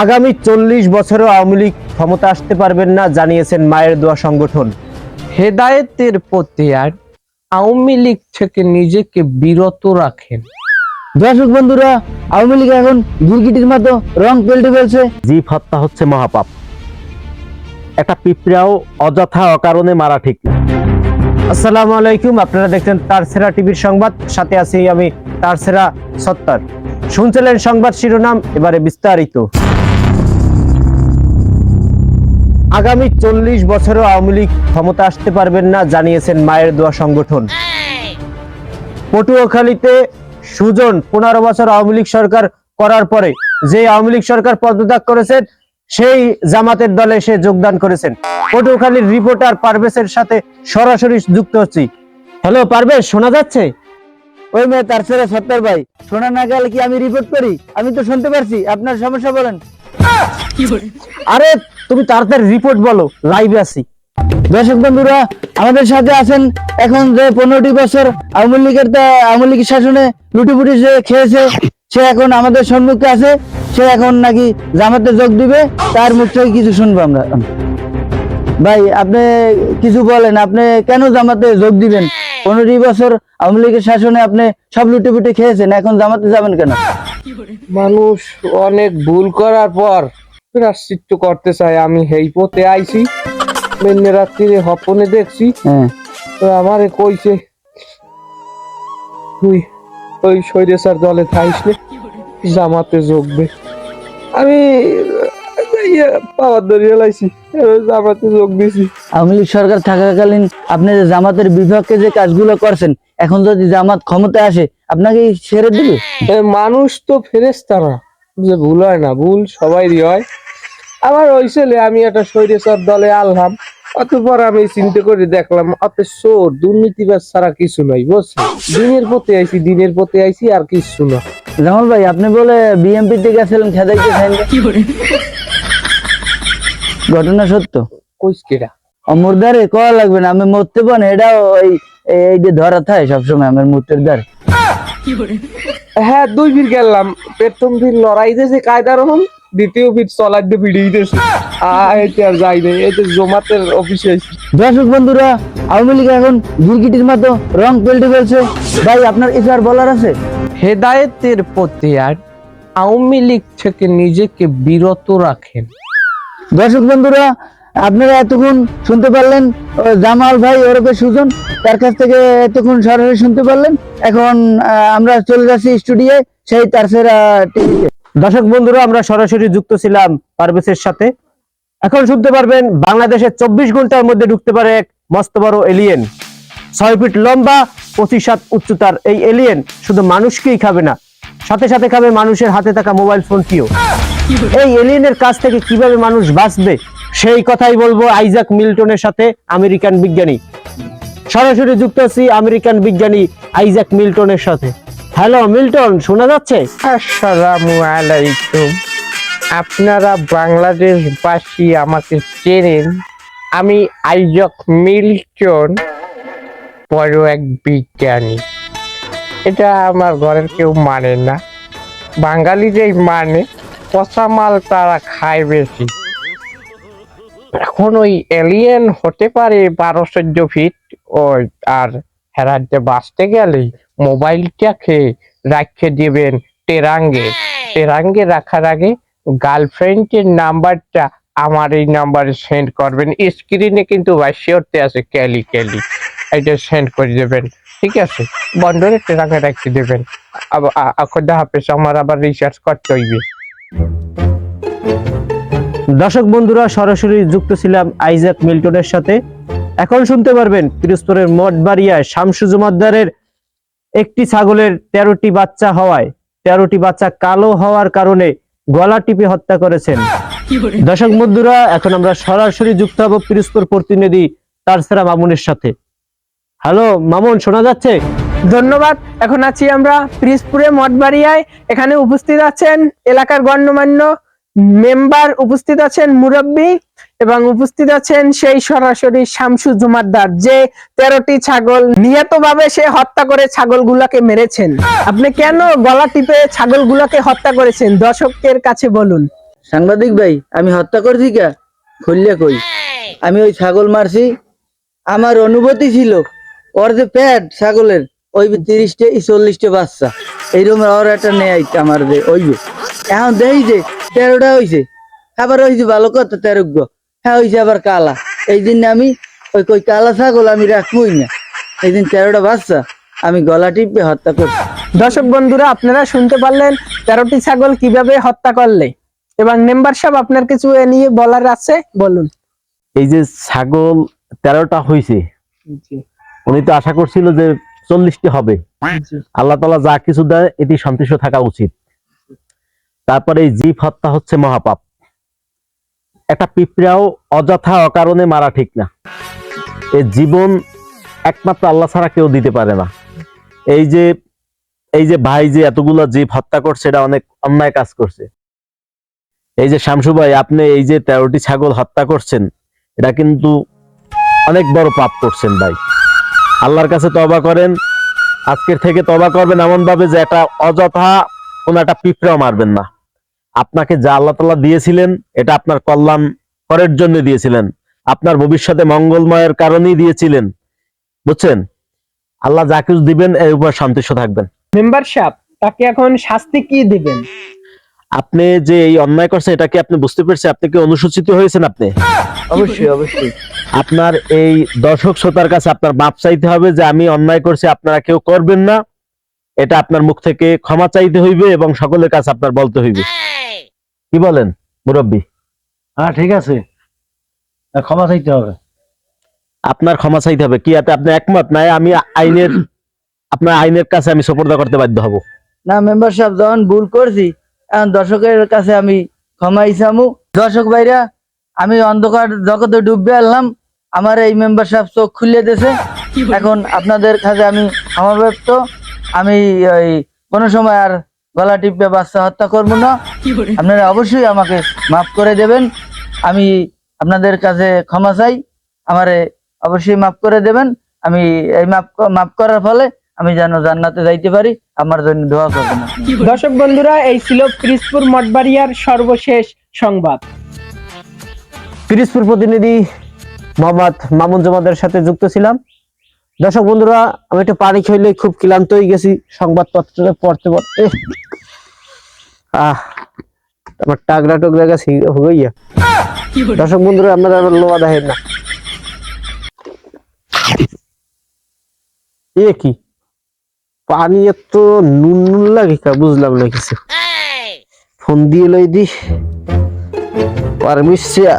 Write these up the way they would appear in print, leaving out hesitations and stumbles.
আগামী 40 বছরও আওয়ামী লীগ ক্ষমতা আসতে পারবেন না জানিয়েছেন মায়ের দোয়া সংগঠন। হেদায়েতের প্রতি আর আওয়ামী লীগ থেকে নিজেকে বিরত রাখেন। দর্শক বন্ধুরা, আওয়ামী লীগ এখন গিরগিটির মতো রং পাল্টে ফেলছে। জীব হত্যা হচ্ছে মহাপাপ। একটা পিঁপড়াও অযথা অকারণে মারা ঠিক না। আসসালামু আলাইকুম, আপনারা দেখছেন তারসেরা টিভির সংবাদ, সাথে আছি আমি তারসেরা সত্তার। শুনছিলেন সংবাদ শিরোনাম, এবারে বিস্তারিত। আগামী 40 বছরও আওয়ামী লীগ ক্ষমতা আসতে পারবেন না জানিয়েছেন মায়ের দোয়া সংগঠন। পটুয়াখালীতে সুজন 15 বছর আওয়ামী লীগ সরকার করার পরে যে আওয়ামী লীগ সরকার পদত্যাগ করেছেন সেই জামাতের দলে সে যোগদান করেছেন। পটুয়াখালীর রিপোর্টার পারভেজের সাথে সরাসরি যুক্ত হচ্ছি। হ্যালো পারভেজ, শোনা যাচ্ছে? ওই মেয়ে তারসেরা সত্তার ভাই, শোনা না গেলে কি আমি রিপোর্ট করি? আমি তো শুনতে পারছি, আপনার সমস্যা বলেন। আরে তুমি তাড়াতাড়ি রিপোর্ট বলো, লাইভে আছি। দর্শক বন্ধুরা, আমাদের সাথে আছেন এখন যে 15টি বছর আওয়ামী লীগের শাসনে লুটিপুটি যে খেয়েছে, সে এখন আমাদের সম্মুখে আছে। সে এখন নাকি জামাতে যোগ দিবে, তার মুখ থেকে কিছু শুনবো আমরা। ভাই, আপনি কিছু বলেন, আপনি কেন জামাতে যোগ দিবেন? 15 বছর আওয়ামী লীগের শাসনে আপনি সব লুটিপুটি খেয়েছেন, এখন জামাতে যাবেন কেন? মানুষ অনেক ভুল করার পর প্রায়শ্চিত্ত করতে চায়। আমি এই পথে আইছি, মেনে রাত্রিরে হপনে দেখছি। তো আমারে কইছে তুই ওই সৈরেসার দলে থাইসলে জামাতে যোগ দে। আমি পাওয়ার ধরিয়ে লাইছি, জামাতে যোগ দিছি। আওয়ামী লীগ সরকার থাকাকালীন আপনি যে জামাতের বিপক্ষে যে কাজগুলো করছেন, এখন যদি জামাত ক্ষমতায় আসে আপনাকে ছেড়ে দিবে? মানুষ তো ফেরেশতা না, যে ভুল হয় না, ভুল সবাইরই হয়। আমার ওই ছেলে, আমি একটা সৈরেসার দলে আনলাম, অতঃপর আমি চিন্তা করে দেখলাম অত চোর দুর্নীতিবাজ ছাড়া কিছু নাই, বুঝছেন? দিনের পথে আইছি আর কিছু না। জামাল ভাই, আপনি বলে বিএমপি তে গেছিলেন খেদাইতে খাইলে, ঘটনা সত্য? কইস কেডা? অমরদারে কয়া লাগবে না, আমি মরতে পান, এটাও এই যে ধরা থাকে সবসময় আমার মূর্তের দ্বারে। হ্যাঁ, 2 ফির গেলাম। প্রথম ফির লড়াই দিয়েছে কায়দার রকম, দ্বিতীয় ফির চলার দিয়ে ভিড়িয়ে দিয়েছে। এতে আর যাই নাই, এই যে জমাতের অফিসে। দর্শক বন্ধুরা, আওয়ামী লীগ এখন গিরগিটির মতো রং পাল্টে ফেলছে। ভাই, আপনার কিছু আর বলার আছে? হেদায়েতের প্রতি আর আওয়ামী লীগ থেকে নিজেকে বিরত রাখেন। দর্শক বন্ধুরা, আপনারা এতক্ষণ শুনতে পারলেন জামাল ভাই ওরফে সুজন, তার কাছ থেকে এতক্ষণ সরাসরি শুনতে পারলেন। এখন আমরা চলে যাচ্ছি স্টুডিও সেই তারসেরা টিভিতে। দর্শক বন্ধুরা, আমরা সরাসরি যুক্ত ছিলাম পারভেজের সাথে। এখন শুনতে পারবেন বাংলাদেশের 24 ঘন্টার মধ্যে ঢুকতে পারে এক মস্ত বড় এলিয়েন। 6 ফিট লম্বা, 25 হাত উচ্চতার এই এলিয়েন শুধু মানুষকেই খাবে না, সাথে সাথে খাবে মানুষের হাতে থাকা মোবাইল ফোনটিও। এই এলিয়েনের কাছ থেকে কিভাবে মানুষ বাঁচবে সেই কথাই বলবো আইজাক মিল্টনের সাথে, আমেরিকান বিজ্ঞানী। সরাসরি যুক্ত আছি আমেরিকান বিজ্ঞানী আইজাক মিল্টনের সাথে। হ্যালো মিল্টন, শোনা যাচ্ছে? আসসালামু আলাইকুম। আপনারা বাংলাদেশবাসী আমাকে চেনেন, আমি আইজাক মিল্টন, বড় এক বিজ্ঞানী। এটা আমার ঘরের কেউ মানে না, বাঙালিরাই মানে। পচা মাল তারা খায় বেশি। এখন ওই এলিয়েন হতে পারে 12-14 ফিট, ওই আর হেরাতে বাঁচতে গেলেই মোবাইলটাকে রাখে দিবেন টেরাঙ্গে রাখার আগে গার্লফ্রেন্ডের নাম্বারটা আমার এই নাম্বারে সেন্ড করবেন। স্ক্রিনে কিন্তু বাসিওতে আছে ক্যালি, এটা সেন্ড করে দেবেন, ঠিক আছে? বন্দরে টেরাঙ্গে রাখতে দেবেন। খোদা হাফেজ, আমার আবার রিসার্চ করতে হইবে। দর্শক বন্ধুরা, সরাসরি যুক্ত ছিলাম আইজাক মিল্টনের সাথে। এখন শুনতে পারবেন পিরোজপুরের মঠবাড়িয়ায় শামসু জুমাদ্দারের একটি ছাগলের 13টি বাচ্চা হওয়ায় 13টি বাচ্চা কালো হওয়ার কারণে গলা টিপে হত্যা করেছেন। দর্শক বন্ধুরা, এখন আমরা সরাসরি যুক্ত হব পিরোজপুর প্রতিনিধি তারসেরা মামুনের সাথে। হ্যালো মামুন, শোনা যাচ্ছে? ধন্যবাদ। এখন আছি আমরা পিরোজপুরে মঠবাড়িয়ায়। এখানে উপস্থিত আছেন এলাকার গণ্যমান্য মেম্বার, উপস্থিত আছেন মুরব্বী, এবং উপস্থিত আছেন সেই সরাসরি শামসু জুমাদ্দার, যে 13টি ছাগল নিয়তভাবে সে হত্যা করে ছাগলগুলোকে মেরেছেন। আপনি কেন গলা টিপে ছাগলগুলোকে হত্যা করেছেন দর্শকের কাছে বলুন। সাংবাদিক ভাই, আমি হত্যা করছি কা খুললে কই, আমি ওই ছাগল মারছি। আমার অনুভূতি ছিল ওর যে পেট ছাগলের ওই 30টা 40টা বাচ্চা এইরকম ওর একটা নেয় আমার যে ওই যে এখন দেখি যে 13টা হয়েছে, আবার হয়েছে ভালো কথা 13 হ্যাঁ হয়েছে আবার কালা। এই দিন আমি ওই কই কালা ছাগল আমি রাখবই না, এই দিন 13টা বাচ্চা আমি গলা টিপে হত্যা করছি। দর্শক বন্ধুরা, আপনারা শুনতে পারলেন 13টি ছাগল কিভাবে হত্যা করলে। এবং মেম্বার সাহেব, আপনার কিছু এ নিয়ে বলার আছে, বলুন। এই যে ছাগল 13টা হয়েছে, উনি তো আশা করছিল যে 40টি হবে। আল্লাহ তাআলা যা কিছু দেয় এটি সন্তুষ্ট থাকা উচিত। তারপরে এই জীব হত্যা হচ্ছে মহাপাপ। একটা পিঁপড়াও অযথা অকারণে মারা ঠিক না। এই জীবন একমাত্র আল্লাহ ছাড়া কেউ দিতে পারে না। এই যে ভাই যে এতগুলো জীব হত্যা করছে, এটা অনেক অন্যায় কাজ করছে। এই যে শামসু ভাই, আপনি এই যে 13টি ছাগল হত্যা করছেন, এটা কিন্তু অনেক বড় পাপ করছেন ভাই। আল্লাহর কাছে তওবা করেন। আজকের থেকে তওবা করবেন এমন ভাবে যে এটা অযথা কোনো একটা পিঁপড়াও মারবেন না। আপনাকে যা আল্লাহ তাআলা দিয়েছিলেন এটা আপনার কল্যাণ করার জন্য দিয়েছিলেন, আপনার ভবিষ্যতে মঙ্গলময়ের কারণেই দিয়েছিলেন, বুঝছেন? আল্লাহ যা কিছু দিবেন এর উপর সন্তুষ্ট থাকবেন। মেম্বার সাহেব, তাকে এখন শাস্তি কি দিবেন? আপনি যে এই অন্যায় করছেন এটা কি আপনি বুঝতে পেরেছেন? আপনি কি অনুসূচিত হয়েছেন? আপনি অবশ্যই অবশ্যই আপনার এই দর্শক শ্রোতার কাছে আপনার মাপ চাইতে হবে যে আমি অন্যায় করছি, আপনারা কেউ করবেন না। এটা আপনার মুখ থেকে ক্ষমা চাইতে হইবে এবং সকলের কাছে আপনার বলতে হইবে। কি বলেন মুরব্বী? হ্যাঁ ঠিক আছে, ক্ষমা চাইতে হবে। আপনার ক্ষমা চাইতে হবে। কি এতে আপনি একমত? নাই আমি আপনার আইনের কাছে আমি সোপর্দ করতে বাধ্য হব। না মেম্বার সাহেব, যখন ভুল করছি এখন দর্শকের কাছে আমি ক্ষমা ইসামু। দর্শক ভাইরা, আমি অন্ধকার জগতে ডুববে আনলাম, আমার এই মেম্বার সাহেব চোখ খুলে দিয়েছে। এখন আপনাদের কাছে আমি ক্ষমাপ্রাপ্ত। আমি ওই কোনো সময় আর গলা টিপে বাচ্চা হত্যা করবো না। আপনারা অবশ্যই আমাকে মাফ করে দেবেন। আমি আপনাদের কাছে ক্ষমা চাই, আমারে অবশ্যই মাফ করে দেবেন। আমি এই মাফ করার ফলে আমি যেন জান্নাতে যাইতে পারি, আমার জন্য দোয়া করবেন। দর্শক বন্ধুরা, এই ছিল পিরিজপুর মঠবাড়িয়ার সর্বশেষ সংবাদ। পিরিজপুর প্রতিনিধি মোহাম্মদ মামুন জমাদের সাথে যুক্ত ছিলাম। দর্শক বন্ধুরা, আমি একটু পানি খাইলে খুব ক্লান্ত হয়ে গেছি সংবাদপত্র পড়তে পড়তে। আমার টাগরা টুকরা গেছে হইয়া। দর্শক বন্ধুরা, আপনারা লোয়া দেখেন না, এ কি পানি এত নুন নুন লাগে, বুঝলাম না কিছু। ফোন দিয়ে লই দি পারমিশিয়া।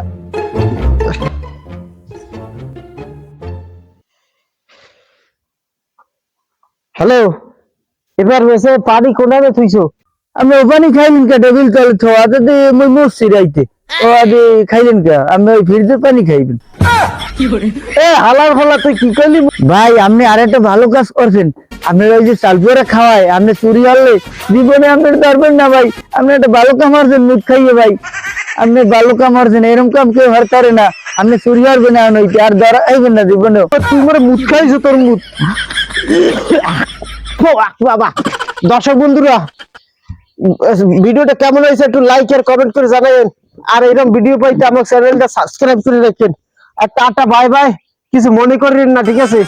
হ্যালো, এবার বেসে পানি কোনারে থুইছো? আমি ও পানি খাইলেন কে? টেবিল তলে থোয়া তো মই মরছি রাইতে। ও আদি খাইলেন কে? আমি ওই ফ্রিজের পানি খাইবেন? এ হালার হলা, তুই কি করলি ভাই? আপনি আরেকটা ভালো কাজ করছেন। আপনার ওই যে চালপুরা খাওয়ায়, আপনি চুরি হলে জীবনে আপনার ধরবেন না ভাই। আপনি একটা ভালো কাম হারছেন মুখ খাইয়ে ভাই, আপনি ভালো কাম হারছেন। এরকম কাম কেউ হার করে না। আপনি চুরি হারবেন না, নইতে আর ধরা আইবেন না জীবনেও। তুই মরে মুখ খাইছো? তোর মুখ বাবা। দর্শক বন্ধুরা, ভিডিওটা কেমন হয়েছে একটু লাইক আর কমেন্ট করে জানাবেন। আর এরকম ভিডিও পাইতে আমার চ্যানেলটা সাবস্ক্রাইব করে রাখেন। আর টাটা বাই বাই, কিছু মনে করেন না, ঠিক আছে?